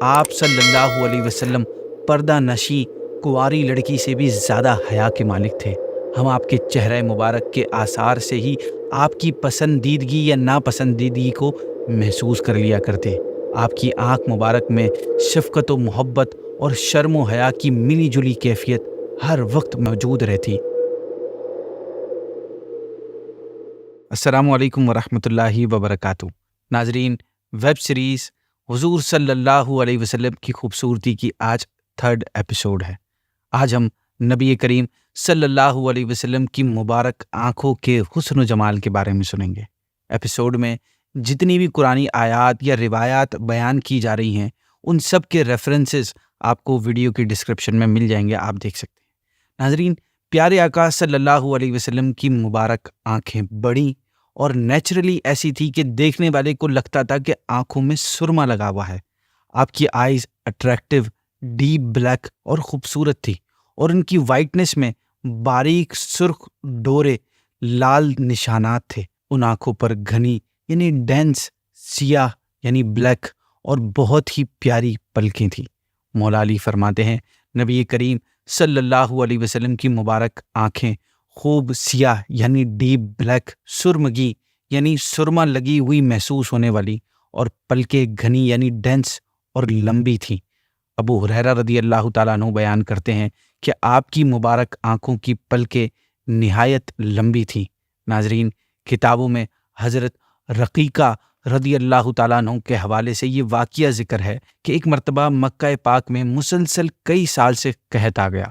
آپ صلی اللہ علیہ وسلم پردہ نشی کنواری لڑکی سے بھی زیادہ حیا کے مالک تھے۔ ہم آپ کے چہرہ مبارک کے آثار سے ہی آپ کی پسندیدگی یا ناپسندیدگی کو محسوس کر لیا کرتے۔ آپ کی آنکھ مبارک میں شفقت و محبت اور شرم و حیا کی ملی جلی کیفیت ہر وقت موجود رہتی۔ السلام علیکم ورحمۃ اللہ وبرکاتہ۔ ناظرین، ویب سیریز حضور صلی اللہ علیہ وسلم کی خوبصورتی کی آج 3rd ایپیسوڈ ہے۔ آج ہم نبی کریم صلی اللہ علیہ وسلم کی مبارک آنکھوں کے حسن و جمال کے بارے میں سنیں گے۔ ایپیسوڈ میں جتنی بھی قرآنی آیات یا روایات بیان کی جا رہی ہیں ان سب کے ریفرنسز آپ کو ویڈیو کی ڈسکرپشن میں مل جائیں گے، آپ دیکھ سکتے ہیں۔ ناظرین، پیارے آقا صلی اللہ علیہ وسلم کی مبارک آنکھیں بڑی اور نیچرلی ایسی تھی کہ دیکھنے والے کو لگتا تھا کہ آنکھوں میں سرما لگا ہوا ہے۔ آپ کی آئیز اٹریکٹیو، ڈیپ بلیک اور خوبصورت تھی، اور ان کی وائٹنس میں باریک سرخ ڈورے لال نشانات تھے۔ ان آنکھوں پر گھنی یعنی ڈینس سیاہ یعنی بلیک اور بہت ہی پیاری پلکیں تھیں۔ مولا علی فرماتے ہیں نبی کریم صلی اللہ علیہ وسلم کی مبارک آنکھیں خوب سیاہ یعنی ڈیپ بلیک، سرمگی یعنی سرما لگی ہوئی محسوس ہونے والی، اور پلکیں گھنی یعنی ڈینس اور لمبی تھیں۔ ابو ہریرہ رضی اللہ تعالیٰ عنہ بیان کرتے ہیں کہ آپ کی مبارک آنکھوں کی پلکیں نہایت لمبی تھیں۔ ناظرین، کتابوں میں حضرت رقیقہ رضی اللہ تعالیٰ عنہ کے حوالے سے یہ واقعہ ذکر ہے کہ ایک مرتبہ مکہ پاک میں مسلسل کئی سال سے قحط آ گیا۔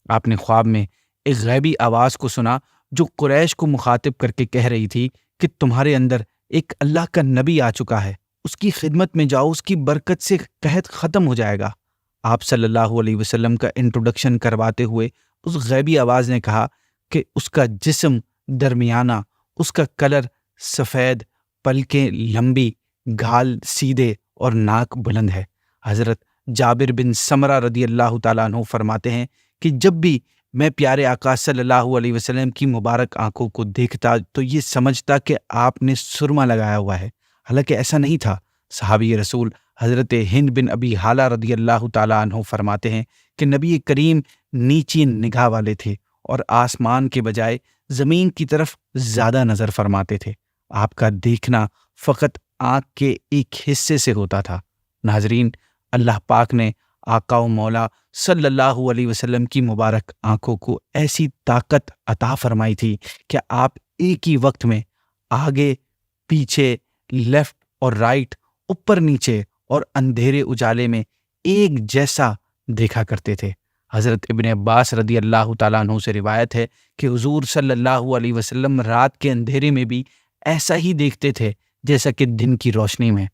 آپ نے خواب میں ایک غیبی آواز کو سنا جو قریش کو مخاطب کر کے کہہ رہی تھی کہ تمہارے اندر ایک اللہ کا نبی آ چکا ہے، اس کی خدمت میں جاؤ، اس کی برکت سے قحط ختم ہو جائے گا۔ آپ صلی اللہ علیہ وسلم کا انٹروڈکشن کرواتے ہوئے اس غیبی آواز نے کہا کہ اس کا جسم درمیانہ، اس کا کلر سفید، پلکیں لمبی، گال سیدھے اور ناک بلند ہے۔ حضرت جابر بن سمرہ رضی اللہ تعالیٰ عنہ فرماتے ہیں کہ جب بھی میں پیارے آقا صلی اللہ علیہ وسلم کی مبارک آنکھوں کو دیکھتا تو یہ سمجھتا کہ آپ نے سرما لگایا ہوا ہے، حالانکہ ایسا نہیں تھا۔ صحابی رسول حضرت ہند بن ابی حالہ رضی اللہ تعالیٰ عنہ فرماتے ہیں کہ نبی کریم نیچی نگاہ والے تھے اور آسمان کے بجائے زمین کی طرف زیادہ نظر فرماتے تھے۔ آپ کا دیکھنا فقط آنکھ کے ایک حصے سے ہوتا تھا۔ ناظرین، اللہ پاک نے آقا و مولا صلی اللہ علیہ وسلم کی مبارک آنکھوں کو ایسی طاقت عطا فرمائی تھی کہ آپ ایک ہی وقت میں آگے، پیچھے، لیفٹ اور رائٹ، اوپر نیچے اور اندھیرے اجالے میں ایک جیسا دیکھا کرتے تھے۔ حضرت ابن عباس رضی اللہ تعالیٰ عنہ سے روایت ہے کہ حضور صلی اللہ علیہ وسلم رات کے اندھیرے میں بھی ایسا ہی دیکھتے تھے جیسا کہ دن کی روشنی میں۔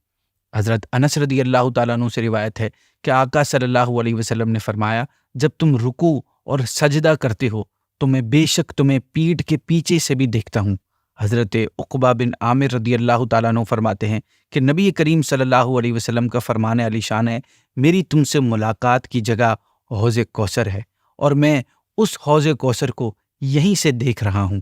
حضرت انس رضی اللہ تعالیٰ عنہ سے روایت ہے کہ آقا صلی اللہ علیہ وسلم نے فرمایا، جب تم رکوع اور سجدہ کرتے ہو تو میں بے شک تمہیں پیٹھ کے پیچھے سے بھی دیکھتا ہوں۔ حضرت عقبہ بن عامر رضی اللہ تعالیٰ عنہ فرماتے ہیں کہ نبی کریم صلی اللہ علیہ وسلم کا فرمان علی شان ہے، میری تم سے ملاقات کی جگہ حوض کوثر ہے، اور میں اس حوض کوثر کو یہیں سے دیکھ رہا ہوں۔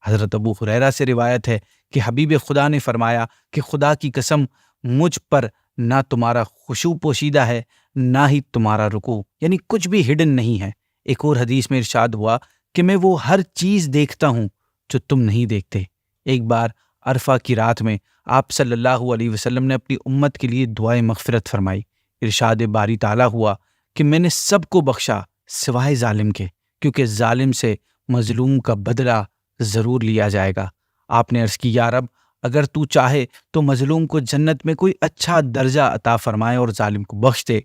حضرت ابو ہریرہ سے روایت ہے کہ حبیب خدا نے فرمایا کہ خدا کی قسم، مجھ پر نہ تمہارا خشوع پوشیدہ ہے نہ ہی تمہارا رکوع، یعنی کچھ بھی ہڈن نہیں ہے۔ ایک اور حدیث میں ارشاد ہوا کہ میں وہ ہر چیز دیکھتا ہوں جو تم نہیں دیکھتے۔ ایک بار عرفہ کی رات میں آپ صلی اللہ علیہ وسلم نے اپنی امت کے لیے دعائے مغفرت فرمائی۔ ارشاد باری تعالیٰ ہوا کہ میں نے سب کو بخشا سوائے ظالم کے، کیونکہ ظالم سے مظلوم کا بدلہ ضرور لیا جائے گا۔ آپ نے عرض کی، یا رب، اگر تو چاہے تو مظلوم کو جنت میں کوئی اچھا درجہ عطا فرمائے اور ظالم کو بخش دے۔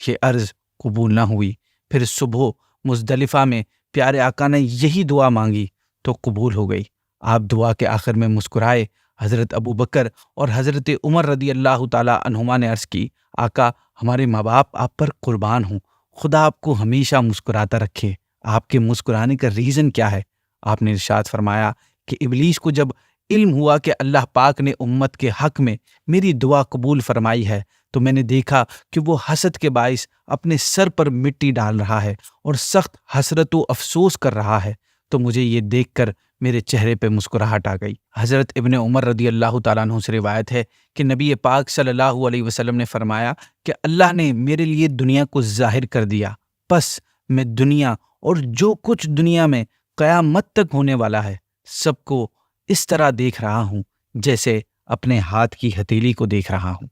یہ عرض قبول نہ ہوئی۔ پھر صبح مزدلفہ میں پیارے آقا نے یہی دعا مانگی تو قبول ہو گئی۔ آپ دعا کے آخر میں مسکرائے۔ حضرت ابو بکر اور حضرت عمر رضی اللہ تعالیٰ عنہما نے عرض کی، آقا، ہمارے ماں باپ آپ پر قربان ہوں، خدا آپ کو ہمیشہ مسکراتا رکھے۔ آپ کے مسکرانے کا ریزن کیا ہے؟ آپ نے ارشاد فرمایا کہ ابلیس کو جب علم ہوا کہ اللہ پاک نے امت کے حق میں میری دعا قبول فرمائی ہے تو میں نے دیکھا کہ وہ حسد کے باعث اپنے سر پر مٹی ڈال رہا ہے اور سخت حسرت و افسوس کر رہا ہے، تو مجھے یہ دیکھ کر میرے چہرے پہ مسکراہٹ آ گئی۔ حضرت ابن عمر رضی اللہ تعالیٰ عنہ سے روایت ہے کہ نبی پاک صلی اللہ علیہ وسلم نے فرمایا کہ اللہ نے میرے لیے دنیا کو ظاہر کر دیا، پس میں دنیا اور جو کچھ دنیا میں قیامت تک ہونے والا ہے سب کو اس طرح دیکھ رہا ہوں جیسے اپنے ہاتھ کی ہتھیلی کو دیکھ رہا ہوں۔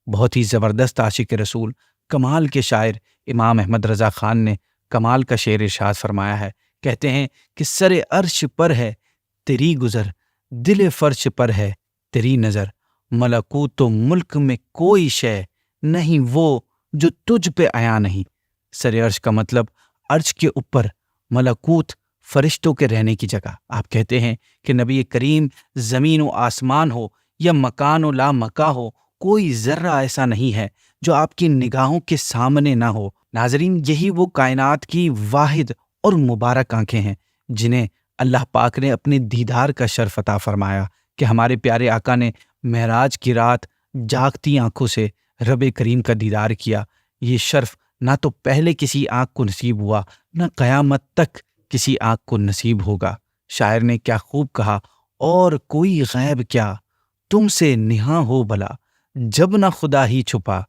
بہت ہی زبردست عاشق رسول، کمال کے شاعر امام احمد رضا خان نے کمال کا شعر ارشاد فرمایا ہے۔ کہتے ہیں کہ سر عرش پر ہے تیری گزر، دل فرش پر ہے تیری نظر، ملکوت و ملک میں کوئی شے نہیں وہ جو تجھ پہ عیاں نہیں۔ سر عرش کا مطلب عرش کے اوپر، ملکوت فرشتوں کے رہنے کی جگہ۔ آپ کہتے ہیں کہ نبی کریم زمین و آسمان ہو یا مکان و لا مکا ہو، کوئی ذرہ ایسا نہیں ہے جو آپ کی نگاہوں کے سامنے نہ ہو۔ ناظرین، یہی وہ کائنات کی واحد اور مبارک آنکھیں ہیں جنہیں اللہ پاک نے اپنے دیدار کا شرف عطا فرمایا کہ ہمارے پیارے آقا نے معراج کی رات جاگتی آنکھوں سے رب کریم کا دیدار کیا۔ یہ شرف نہ تو پہلے کسی آنکھ کو نصیب ہوا، نہ قیامت تک کسی آنکھ کو نصیب ہوگا۔ شاعر نے کیا خوب کہا، اور کوئی غیب کیا تم سے نہاں ہو بھلا، جب نہ خدا ہی چھپا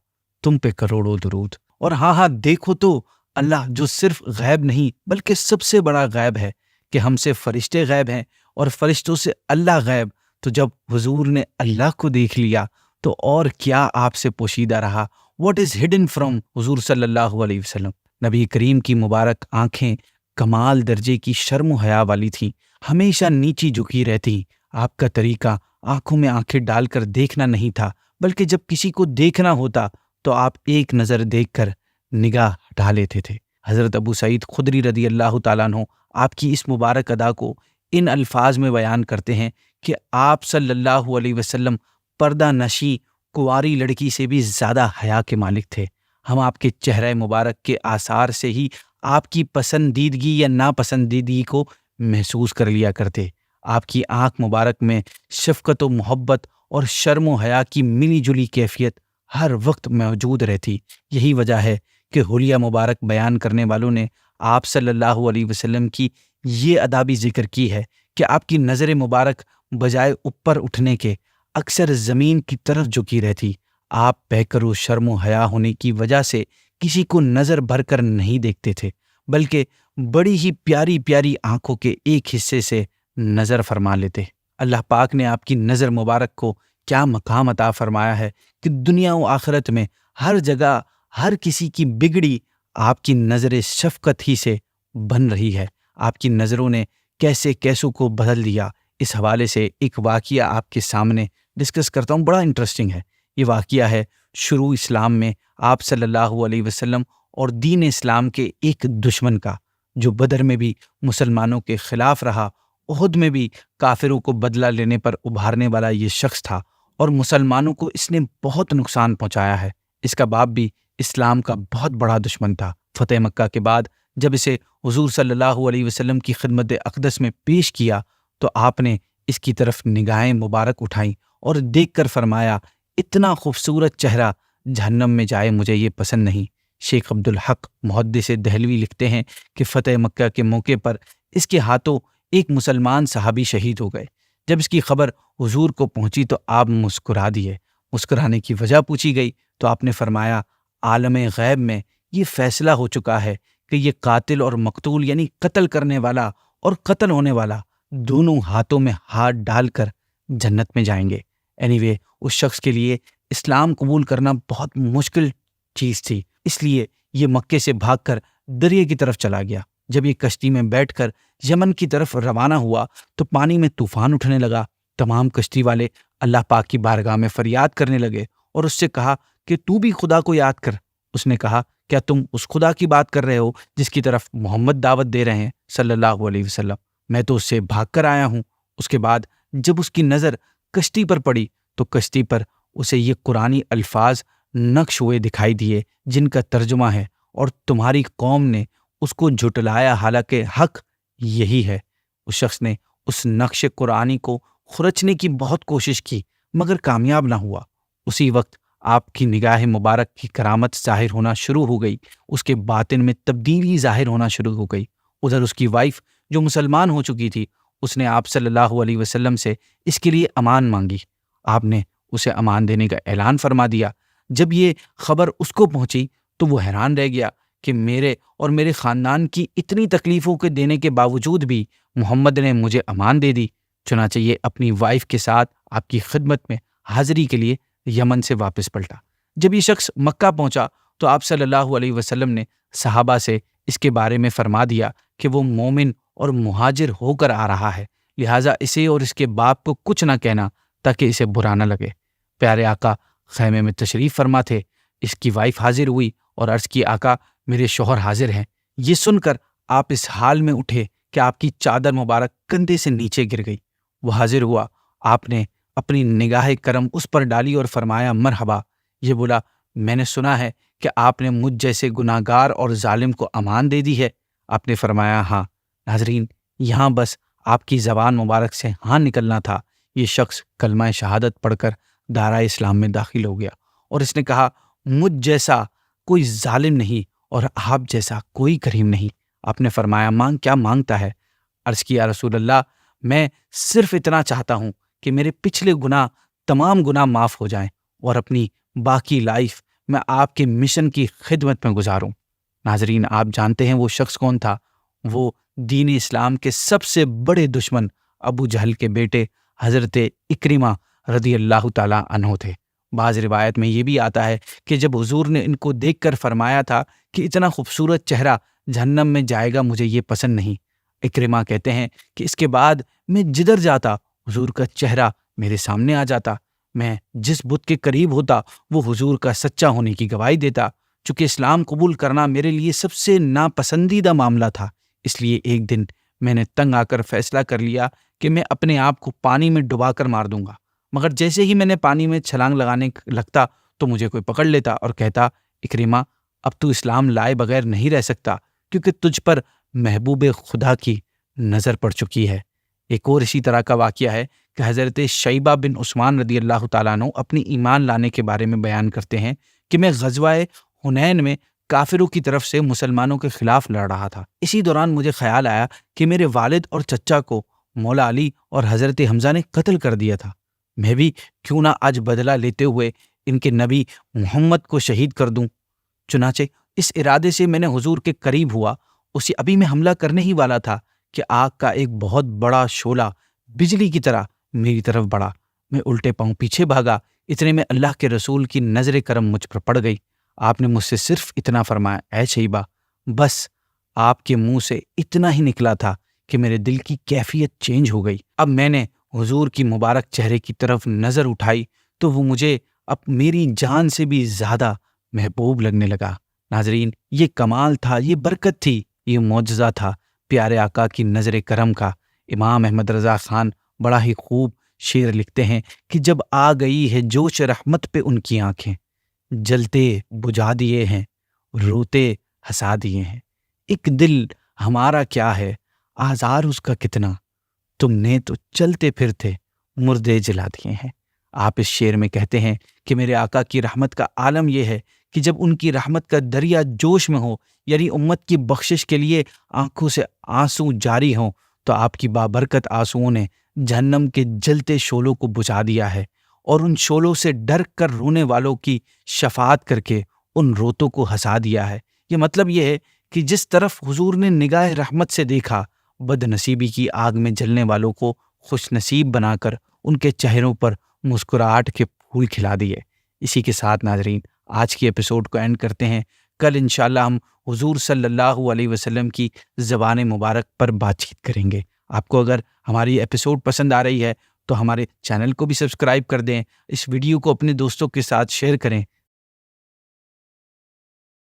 تم پہ کروڑوں درود۔ اور ہاں دیکھو تو اللہ جو صرف غیب نہیں بلکہ سب سے بڑا غیب ہے کہ ہم سے فرشتے غیب ہیں اور فرشتوں سے اللہ غیب، تو جب حضور نے اللہ کو دیکھ لیا تو اور کیا آپ سے پوشیدہ رہا۔ واٹ از ہڈن فرام حضور صلی اللہ علیہ وسلم۔ نبی کریم کی مبارک آنکھیں کمال درجے کی شرم و حیا والی تھیں، ہمیشہ نیچی جھکی رہتی۔ آپ کا طریقہ آنکھوں میں آنکھیں ڈال کر دیکھنا نہیں تھا، بلکہ جب کسی کو دیکھنا ہوتا تو آپ ایک نظر دیکھ کر نگاہ ہٹا لیتے تھے۔ حضرت ابو سعید خدری رضی اللہ تعالیٰ عنہ آپ کی اس مبارک ادا کو ان الفاظ میں بیان کرتے ہیں کہ آپ صلی اللہ علیہ وسلم پردہ نشی کنواری لڑکی سے بھی زیادہ حیا کے مالک تھے۔ ہم آپ کے چہرہ مبارک کے آثار سے ہی آپ کی پسندیدگی یا ناپسندیدگی کو محسوس کر لیا کرتے۔ آپ کی آنکھ مبارک میں شفقت و محبت اور شرم و حیا کی ملی جلی کیفیت ہر وقت موجود رہتی۔ یہی وجہ ہے کہ حلیہ مبارک بیان کرنے والوں نے آپ صلی اللہ علیہ وسلم کی یہ ادا بھی ذکر کی ہے کہ آپ کی نظر مبارک بجائے اوپر اٹھنے کے اکثر زمین کی طرف جھکی رہتی۔ آپ پیکر و شرم و حیا ہونے کی وجہ سے کسی کو نظر بھر کر نہیں دیکھتے تھے، بلکہ بڑی ہی پیاری پیاری آنکھوں کے ایک حصے سے نظر فرما لیتے۔ اللہ پاک نے آپ کی نظر مبارک کو کیا مقام عطا فرمایا ہے کہ دنیا و آخرت میں ہر جگہ ہر کسی کی بگڑی آپ کی نظر شفقت ہی سے بن رہی ہے۔ آپ کی نظروں نے کیسے کیسوں کو بدل دیا۔ اس حوالے سے ایک واقعہ آپ کے سامنے ڈسکس کرتا ہوں، بڑا انٹرسٹنگ ہے۔ یہ واقعہ ہے شروع اسلام میں آپ صلی اللہ علیہ وسلم اور دین اسلام کے ایک دشمن کا، جو بدر میں بھی مسلمانوں کے خلاف رہا، احد میں بھی کافروں کو بدلہ لینے پر ابھارنے والا یہ شخص تھا، اور مسلمانوں کو اس نے بہت نقصان پہنچایا ہے۔ اس کا باپ بھی اسلام کا بہت بڑا دشمن تھا۔ فتح مکہ کے بعد جب اسے حضور صلی اللہ علیہ وسلم کی خدمت اقدس میں پیش کیا تو آپ نے اس کی طرف نگاہیں مبارک اٹھائیں اور دیکھ کر فرمایا، اتنا خوبصورت چہرہ جہنم میں جائے مجھے یہ پسند نہیں۔ شیخ عبدالحق محدث دہلوی لکھتے ہیں کہ فتح مکہ کے موقع پر اس کے ہاتھوں ایک مسلمان صحابی شہید ہو گئے۔ جب اس کی خبر حضور کو پہنچی تو آپ مسکرا دیے۔ مسکرانے کی وجہ پوچھی گئی تو آپ نے فرمایا، عالم غیب میں یہ فیصلہ ہو چکا ہے کہ یہ قاتل اور مقتول یعنی قتل کرنے والا اور قتل ہونے والا دونوں ہاتھوں میں ہاتھ ڈال کر جنت میں جائیں گے۔ اینی اس شخص کے لیے اسلام قبول کرنا بہت مشکل چیز تھی، اس لیے یہ مکے سے بھاگ کر دریا کی طرف چلا گیا۔ جب یہ کشتی میں بیٹھ کر یمن کی طرف روانہ ہوا تو پانی میں طوفان اٹھنے لگا۔ تمام کشتی والے اللہ پاک کی بارگاہ میں فریاد کرنے لگے اور اس سے کہا کہ تو بھی خدا کو یاد کر۔ اس نے کہا، کیا تم اس خدا کی بات کر رہے ہو جس کی طرف محمد دعوت دے رہے ہیں صلی اللہ علیہ وسلم؟ میں تو اس سے بھاگ کر آیا ہوں۔ اس کے بعد جب اس کی نظر کشتی پر پڑی تو کشتی پر اسے یہ قرآنی الفاظ نقش ہوئے دکھائی دیے جن کا ترجمہ ہے، اور تمہاری قوم نے اس کو جھٹلایا حالانکہ حق یہی ہے۔ اس شخص نے اس نقش قرآنی کو خرچنے کی بہت کوشش کی مگر کامیاب نہ ہوا۔ اسی وقت آپ کی نگاہ مبارک کی کرامت ظاہر ہونا شروع ہو گئی، اس کے باطن میں تبدیلی ظاہر ہونا شروع ہو گئی۔ ادھر اس کی وائف جو مسلمان ہو چکی تھی، اس نے آپ صلی اللہ علیہ وسلم سے اس کے لیے امان مانگی۔ آپ نے اسے امان دینے کا اعلان فرما دیا۔ جب یہ خبر اس کو پہنچی تو وہ حیران رہ گیا کہ میرے اور میرے خاندان کی اتنی تکلیفوں کے دینے کے باوجود بھی محمد نے مجھے امان دے دی۔ چنانچہ یہ اپنی وائف کے ساتھ آپ کی خدمت میں حاضری کے لیے یمن سے واپس پلٹا۔ جب یہ شخص مکہ پہنچا تو آپ صلی اللہ علیہ وسلم نے صحابہ سے اس کے بارے میں فرما دیا کہ وہ مومن اور مہاجر ہو کر آ رہا ہے، لہٰذا اسے اور اس کے باپ کو کچھ نہ کہنا تاکہ اسے برا نہ لگے۔ پیارے آقا خیمے میں تشریف فرما تھے۔ اس کی وائف حاضر ہوئی اور عرض کی، آقا میرے شوہر حاضر ہیں۔ یہ سن کر آپ اس حال میں اٹھے کہ آپ کی چادر مبارک کندھے سے نیچے گر گئی۔ وہ حاضر ہوا، آپ نے اپنی نگاہ کرم اس پر ڈالی اور فرمایا، مرحبا۔ یہ بولا، میں نے سنا ہے کہ آپ نے مجھ جیسے گناہگار اور ظالم کو امان دے دی ہے۔ آپ نے فرمایا، ہاں۔ ناظرین، یہاں بس آپ کی زبان مبارک سے ہاں نکلنا تھا، یہ شخص کلمہ شہادت پڑھ کر دائرہ اسلام میں داخل ہو گیا اور اس نے کہا، مجھ جیسا کوئی ظالم نہیں اور آپ جیسا کوئی کریم نہیں۔ آپ نے فرمایا، مانگ، کیا مانگتا ہے؟ عرض کیا، رسول اللہ، میں صرف اتنا چاہتا ہوں کہ میرے پچھلے تمام گناہ معاف ہو جائیں اور اپنی باقی لائف میں آپ کے مشن کی خدمت میں گزاروں۔ ناظرین، آپ جانتے ہیں وہ شخص کون تھا؟ وہ دین اسلام کے سب سے بڑے دشمن ابو جہل کے بیٹے حضرت اکرمہ رضی اللہ تعالیٰ عنہ تھے۔ بعض روایت میں یہ بھی آتا ہے کہ جب حضور نے ان کو دیکھ کر فرمایا تھا کہ اتنا خوبصورت چہرہ جہنم میں جائے گا، مجھے یہ پسند نہیں۔ اکرمہ کہتے ہیں کہ اس کے بعد میں جدھر جاتا حضور کا چہرہ میرے سامنے آ جاتا۔ میں جس بت کے قریب ہوتا وہ حضور کا سچا ہونے کی گواہی دیتا۔ چونکہ اسلام قبول کرنا میرے لیے سب سے ناپسندیدہ معاملہ تھا، اس لیے ایک دن میں نے تنگ آ کر فیصلہ کر لیا کہ میں اپنے آپ کو پانی میں ڈبا کر مار دوں گا۔ مگر جیسے ہی میں نے پانی میں چھلانگ لگانے لگتا تو مجھے کوئی پکڑ لیتا اور کہتا، اکرمہ، اب تو اسلام لائے بغیر نہیں رہ سکتا، کیونکہ تجھ پر محبوب خدا کی نظر پڑ چکی ہے۔ ایک اور اسی طرح کا واقعہ ہے کہ حضرت شیبہ بن عثمان رضی اللہ تعالیٰ عنہ اپنی ایمان لانے کے بارے میں بیان کرتے ہیں کہ میں غزوہ حنین میں کافروں کی طرف سے مسلمانوں کے خلاف لڑ رہا تھا۔ اسی دوران مجھے خیال آیا کہ میرے والد اور چچا کو مولا علی اور حضرت حمزہ نے قتل کر دیا تھا۔ میں بھی کیوں نہ آج بدلہ لیتے ہوئے ان کے نبی محمد کو شہید کر دوں۔ چنانچہ اس ارادے سے میں نے حضور کے قریب ہوا۔ ابھی میں حملہ کرنے ہی والا تھا کہ آگ کا ایک بہت بڑا شعلہ بجلی کی طرح میری طرف بڑھا۔ میں الٹے پاؤں پیچھے بھاگا۔ اتنے میں اللہ کے رسول کی نظر کرم مجھ پر پڑ گئی۔ آپ نے مجھ سے صرف اتنا فرمایا، اے شیبہ، بس آپ کے منہ سے اتنا ہی نکلا تھا کہ میرے دل کی کیفیت چینج ہو گئی۔ اب میں نے حضور کی مبارک چہرے کی طرف نظر اٹھائی تو وہ مجھے اب میری جان سے بھی زیادہ محبوب لگنے لگا۔ ناظرین، یہ کمال تھا، یہ برکت تھی، یہ معجزہ تھا پیارے آقا کی نظر کرم کا۔ امام احمد رضا خان بڑا ہی خوب شعر لکھتے ہیں کہ جب آ گئی ہے جوش رحمت پہ ان کی آنکھیں، جلتے بجھا دیے ہیں، روتے ہنسا دیے ہیں۔ ایک دل ہمارا کیا ہے، آزار اس کا کتنا، تم نے تو چلتے پھرتے مردے جلا دیے ہیں۔ آپ اس شعر میں کہتے ہیں کہ میرے آقا کی رحمت کا عالم یہ ہے کہ جب ان کی رحمت کا دریا جوش میں ہو، یعنی امت کی بخشش کے لیے آنکھوں سے آنسو جاری ہوں، تو آپ کی بابرکت آنسوؤں نے جہنم کے جلتے شعلوں کو بجھا دیا ہے اور ان شعلوں سے ڈر کر رونے والوں کی شفاعت کر کے ان روتوں کو ہنسا دیا ہے۔ یہ مطلب یہ ہے کہ جس طرف حضور نے نگاہ رحمت سے دیکھا، بد نصیبی کی آگ میں جلنے والوں کو خوش نصیب بنا کر ان کے چہروں پر مسکراہٹ کے پھول کھلا دیے۔ اسی کے ساتھ ناظرین، آج کی ایپیسوڈ کو اینڈ کرتے ہیں۔ کل انشاءاللہ ہم حضور صلی اللہ علیہ وسلم کی زبان مبارک پر بات چیت کریں گے۔ آپ کو اگر ہماری ایپیسوڈ پسند آ رہی ہے تو ہمارے چینل کو بھی سبسکرائب کر دیں، اس ویڈیو کو اپنے دوستوں کے ساتھ شیئر کریں